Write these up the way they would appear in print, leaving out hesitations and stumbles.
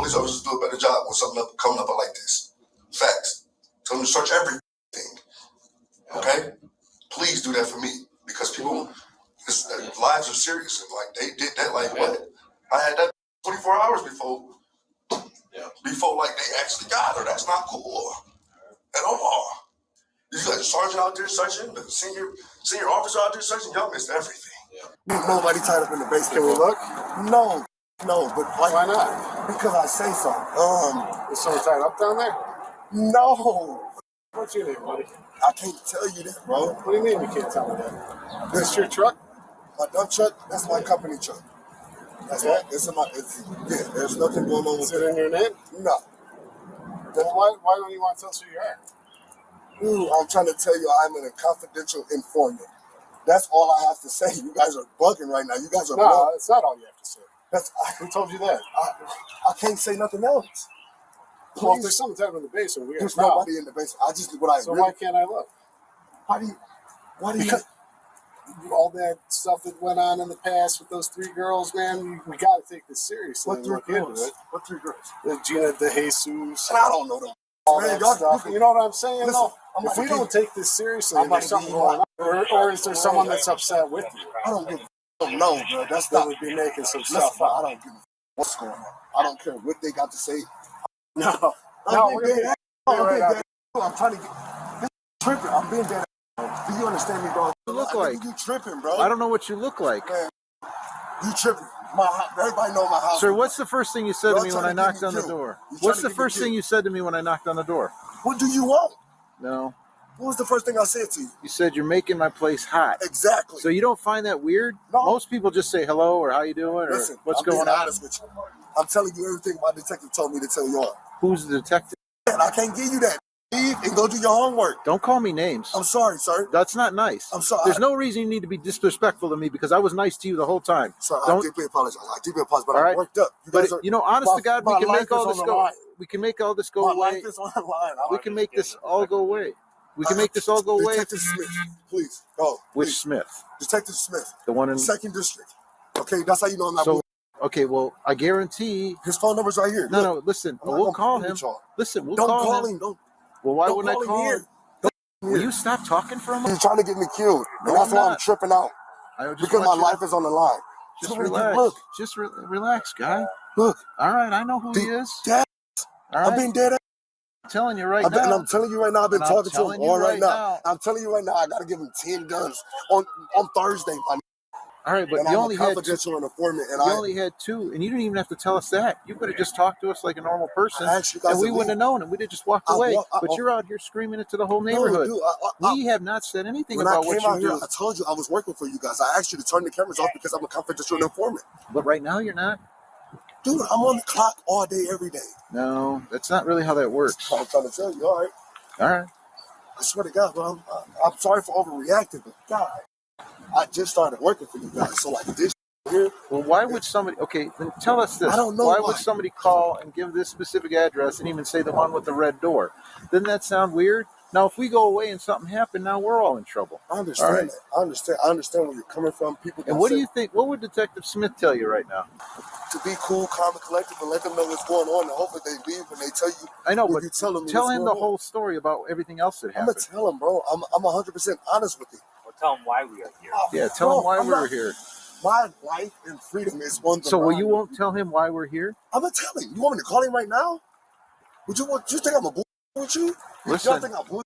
police officers do a better job when something coming up like this. Facts. Tell them to search everything. Okay? Please do that for me. Because people, their lives are serious. And like, they did that like what? I had that 24 hours before like they actually got her. That's not cool at all. You got the sergeant out there searching, the senior officer out there searching. Y'all missed everything. Nobody tied up in the basement. Can we look? No, but like, why not? Because I say so. Is someone tied up down there? No. What's your name, buddy? I can't tell you that, bro. What do you mean you can't tell me that? This your truck? My dump truck, that's my company truck. That's right. There's nothing going on with it. Is it in your name? No. Then why don't you want to tell us who you are? I'm trying to tell you I'm a confidential informant. That's all I have to say. You guys are bugging right now. You guys are No, that's not all you have to say. Who told you that? I can't say nothing else. Please. Well, if there's something type in the basement, we got There's nobody in the basement. I just did what I So why can't I look? Why do you Because all that stuff that went on in the past with those 3 girls, man, we got to take this seriously. What 3 girls? What 3 girls? The Gina De Jesus. And I don't know them. All that stuff. You know what I'm saying? Listen, if we don't take this seriously, there's something going on. Or is there someone that's upset with you? I don't know, bro. That's not would be making some listen, stuff up. I don't give a what's going on. I don't care what they got to say. No, I'm being dead. I'm trying to get this tripping. I'm being dead. Do you understand me, bro? You look like you tripping, bro. I don't know what you look like. Man, you tripping. Everybody know my house. Sir, what's the first thing you said to me when I knocked on the door? What's the first thing you said to me when I knocked on the door? What do you want? No. What was the first thing I said to you? You said you're making my place hot. Exactly. So you don't find that weird? No. Most people just say hello or how you doing or Listen, what's I'm going being on. honest with you. I'm telling you everything my detective told me to tell you all. Who's the detective? I can't give you that. Leave and go do your homework. Don't call me names. I'm sorry, sir. That's not nice. I'm sorry. There's no reason you need to be disrespectful to me because I was nice to you the whole time. Sorry, I deeply apologize. But all right. I'm worked up. You know, honest to God, we can make all this go. We can make all this go away. My life is on the line. We can make this all go away. We can make this all go away. Detective Smith, please go. Which please. Smith? Detective Smith. The one in 2nd District. Okay, that's how you know I'm not. So, okay, well, I guarantee. His phone number's right here. No, listen. We'll call him. Listen, we'll don't call him. Don't. Well, why don't wouldn't I call him? Will you stop talking for a moment? He's trying to get me killed. No, and that's I'm why not. I'm tripping out. Because my life is on the line. Just relax. Look. Just relax, guy. Look. All right, I know who he is. Dad. All right. I'm being dead. I'm telling you right now. And I'm telling you right now, I've been talking to him all right now. I'm telling you right now, I got to give him 10 guns on Thursday. All right, but and you I'm only a had confidential informant. And you only had 2, and you didn't even have to tell us that. You could have just talked to us like a normal person, and we wouldn't have known, and we'd have just walked away. But you're out here screaming it to the whole neighborhood. No, dude, we have not said anything when about I came what out you here, do. I told you I was working for you guys. I asked you to turn the cameras off because I'm a confidential informant. But right now, you're not. Dude, I'm on the clock all day, every day. No, that's not really how that works. I'm trying to tell you, all right. All right. I swear to God, bro, I'm sorry for overreacting, but God, I just started working for you guys. So like this here. Well, why would somebody, okay, then tell us this. I don't know why would somebody call and give this specific address and even say the one with the red door? Doesn't that sound weird? Now, if we go away and something happened, now we're all in trouble. I understand that. I understand where you're coming from. People. And what do you think? What would Detective Smith tell you right now? To be cool, calm, and collective, and let them know what's going on, and hopefully they leave when they tell you. I know, but you tell him the whole story about everything else that happened. I'm gonna tell him, bro. I'm 100% honest with you. Well, tell him why we are here. Yeah, tell him why we're here. My life and freedom is on the line. So, you won't tell him why we're here? I'm gonna tell him. You want me to call him right now? Would you think I'm a bull with you? Listen. You think I'm bull?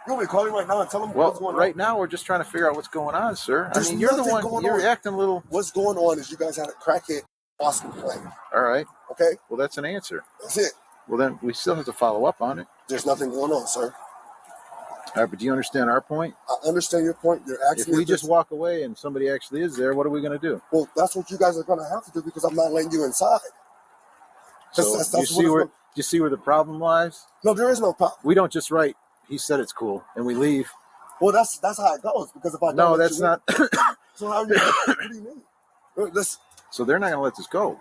You want me to call him right now and tell him what's going on? Right now, we're just trying to figure out what's going on, sir. I mean, you're the one. You're acting a little. What's going on is you guys had a crackhead Oscar play. All right. Okay. Well, that's an answer. That's it. Well, then we still have to follow up on it. There's nothing going on, sir. All right, but do you understand our point? I understand your point. You're asking. If we just walk away and somebody actually is there, what are we going to do? Well, that's what you guys are going to have to do because I'm not letting you inside. So you see where the problem lies? No, there is no problem. We don't just write, he said it's cool, and we leave. Well, that's how it goes. Because if I don't no, that's not. So how what do you mean? Listen. So they're not going to let this go.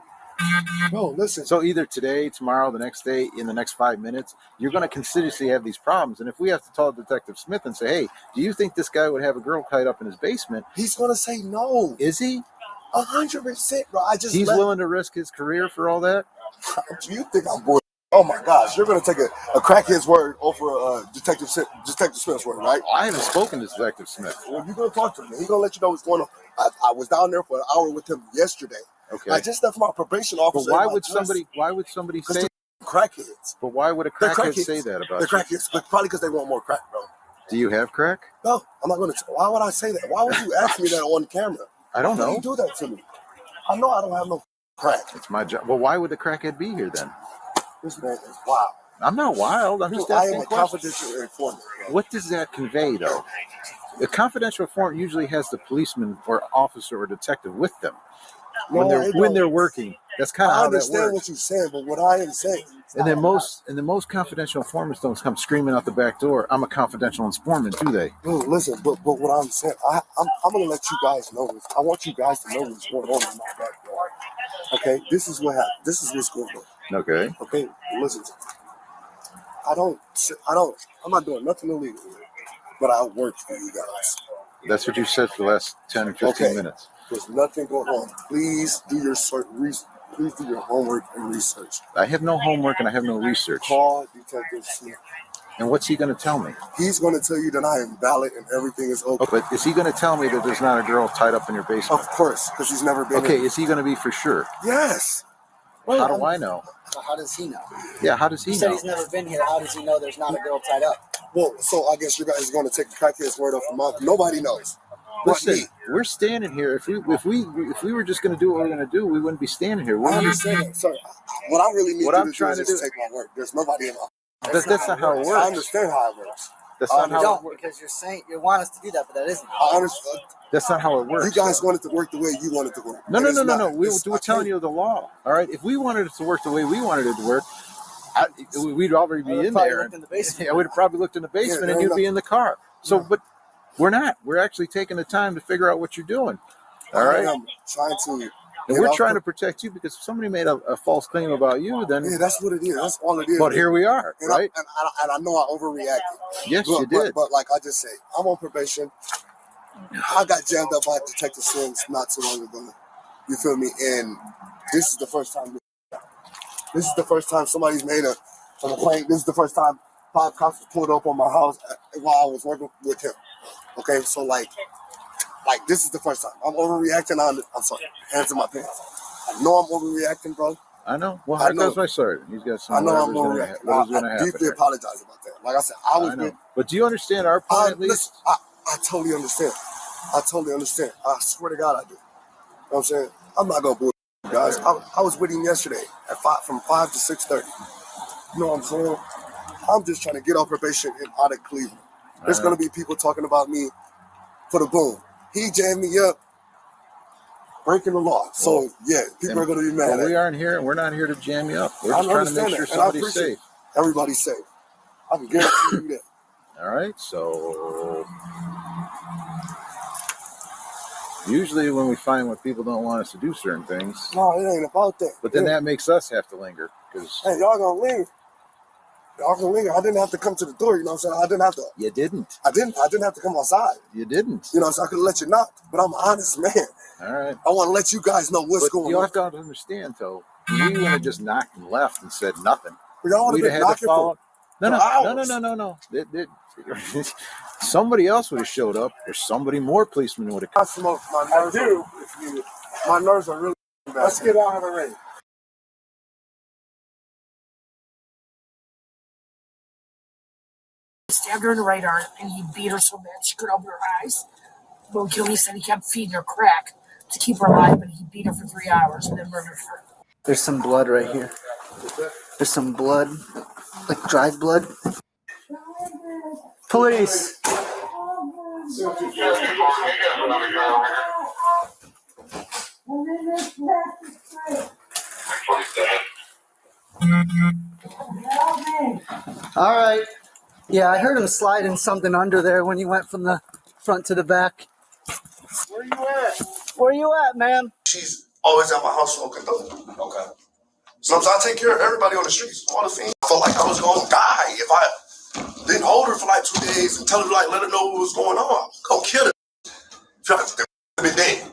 No, listen. So either today, tomorrow, the next day, in the next 5 minutes, you're going to continuously have these problems. And if we have to tell Detective Smith and say, hey, do you think this guy would have a girl tied up in his basement? He's going to say no. Is he? 100%, bro. He's willing to risk his career for all that? You think I'm bored? Oh my gosh, you're gonna take a crackhead's word over Detective Smith's word, right? I haven't spoken to Detective Smith. Well, you're gonna talk to him. He's gonna let you know what's going on. I was down there for an hour with him yesterday. Okay. I just left my probation But officer. why would somebody say? Crackheads? But why would a They're crackhead crackheads. say that about They're you? crackheads, but probably because they want more crack, bro. Do you have crack? No, I'm not gonna. Why would I say that? Why would you ask me that on camera? I don't Why know. would you do that to me? I know I don't have no crack. It's my job. Well, why would the crackhead be here then? This man is wild. I'm not wild. I'm just I asking am a questions. confidential informant. Bro. What does that convey, though? A confidential informant usually has the policeman or officer or detective with them when they're working. That's kind of I how that understand works. what you're saying, but what I am saying. And then most confidential informants don't come screaming out the back door. I'm a confidential informant, do they? Dude, listen, but what I'm saying, I'm gonna let you guys know this. I want you guys to know what's going on in my backyard. Okay, this is what happened. This is what's going on. Okay. Okay, listen. I'm not doing nothing illegal, but I work for you guys. That's what you said for the last 10, 15 minutes. There's nothing going on. Please do your please do your homework and research. I have no homework and I have no research. Call Detective Smith. And what's he going to tell me? He's going to tell you that I am valid and everything is okay. But is he going to tell me that there's not a girl tied up in your basement? Of course, because he's never been Okay, in. is he going to be for sure? Yes. How do I know? So how does he know? Yeah, how does he He said know? he's never been here. How does he know there's not a girl tied up? Well, so I guess you guys are going to take a crackhead's word off the mouth. Nobody knows. Listen, we're standing here. If we were just going to do what we're going to do, we wouldn't be standing here. I understand that, sir. What I really need What you I'm to trying do to is do- take my word. There's nobody in my. That's not how it I works. understand how it works. That's not You how it don't, works. because you're saying you want us to do that, but that isn't. I understand. That's not how it works. You guys wanted to work the way you wanted to work. No. And it's not. We're telling you the law. All right. If we wanted it to work the way we wanted it to work, we'd already be in there. Looked in the basement. Yeah, we'd have probably looked in the basement, Yeah, and you'd be in the car. So, No. but we're not. We're actually taking the time to figure out what you're doing. All right. I'm trying to. And we're trying to protect you because if somebody made a false claim about you, then. Yeah, that's what it is. That's all it is. But here we are, and right? I know I overreacted. Yes, you did. But like I just say, I'm on probation. I got jammed up by Detective Sims not too long ago. You feel me? And this is the first time. This is the first time somebody's made a complaint. This is the first time 5 cops pulled up on my house while I was working with him. Okay, so like this is the first time. I'm overreacting. I'm sorry. Hands in my pants. I know I'm overreacting, bro. I know. Well, I here know. goes my sergeant. He's got some. I know I'm whatever's overreacting. gonna I happen deeply here. apologize about that. Like I said, I was I know. with. But do you understand our point at least? Listen, I totally understand. I totally understand. I swear to God, I do. You know what I'm saying? I'm not gonna bullshit you guys. I was with him yesterday at from 5 to 6:30. You know what I'm saying? I'm just trying to get off probation and out of Cleveland. There's gonna be people talking about me for the boom. He jammed me up, breaking the law. So yeah, people are gonna be mad. Well, at we me. aren't here, and we're not here to jam you up. We're I just trying to make understand sure that, and I somebody's appreciate safe. it. Everybody's safe. I can guarantee you that. All right, so usually when we find when people don't want us to do certain things, No, it ain't about that. but then that makes us have to linger because Hey, y'all gonna linger. Y'all gonna linger. I didn't have to come to the door, you know what I'm saying? I didn't have to. you didn't. I didn't have to come outside. You didn't. You know, so I could let you know. But I'm an honest man. All right. I want to let you guys know what's But going you on. have to understand, though. We wouldn't have just knocked and left and said nothing. But y'all would We'd have have been had to knocking follow. for No. hours. Somebody else would have showed up, or somebody more policemen would have I come. smoke. My nerves my nerves are really bad. Let's get out of the ring. Stabbed her in the right arm, and he beat her so bad she could open her eyes. But Gilly said he kept feeding her crack to keep her alive, but he beat her for 3 hours and then murdered her. There's some blood right here. There's some blood, like dried blood. Police. All right. Yeah, I heard him sliding something under there when he went from the front to the back. Where you at? Where you at, man? She's always at my house smoking dope. Okay. Sometimes I take care of everybody on the streets. All the things. I felt like I was gonna die if I didn't hold her for like 2 days and tell her let her know what was going on. Go kill her. Feel like they would have been dead.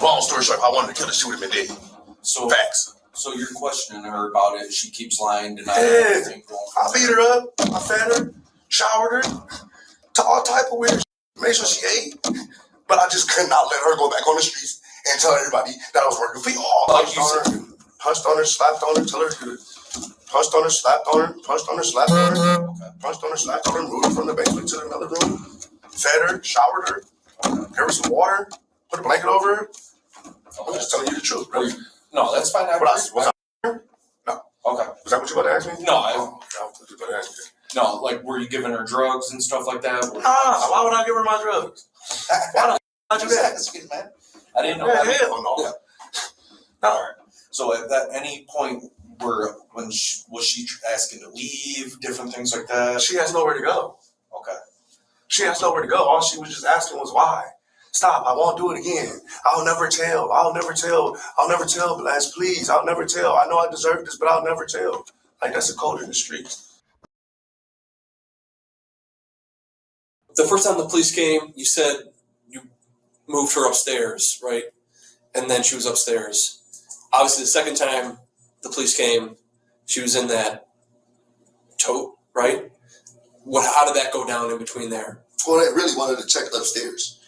Long story short, if I wanted to kill her, she would have been dead. So facts. So you're questioning her about it. She keeps lying, denying Yeah. everything. I beat her up. I fed her, showered her, to all type of weird shit. Made sure she ate. But I just could not let her go back on the streets and tell everybody that I was working for y'all. Like you Punched on her, slapped on her, tell her good. Punched on her, slapped on her, punched on her, slapped on her, punched on her, slapped on her, moved her from the basement to another room, fed her, showered her, gave her some water, put a blanket over her. I'm just telling you the truth, bro. No, that's fine. But was I? No. Okay. Was that what you about to ask me? No, Oh, I thought you about to ask me. no, like, were you giving her drugs and stuff like that? Ah, why would I give her my drugs? Why the f I do that? Excuse me, man. I didn't know Yeah, that. hell no. Yeah. All right. So at that any point where when was she asking to leave, different things like that? She has nowhere to go. Okay. She has nowhere to go. All she was just asking was why. Stop, I won't do it again. I'll never tell. I'll never tell. I'll never tell, Blast, please. I'll never tell. I know I deserve this, but I'll never tell. Like, that's a code in the streets. The first time the police came, you said you moved her upstairs, right? And then she was upstairs. Obviously, the second time the police came, she was in that tote, right? How did that go down in between there? Well, they really wanted to check upstairs.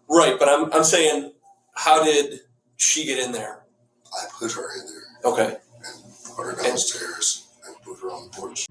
Right, but I'm saying, how did she get in there? I put her in there Okay. and put her downstairs and put her on the porch.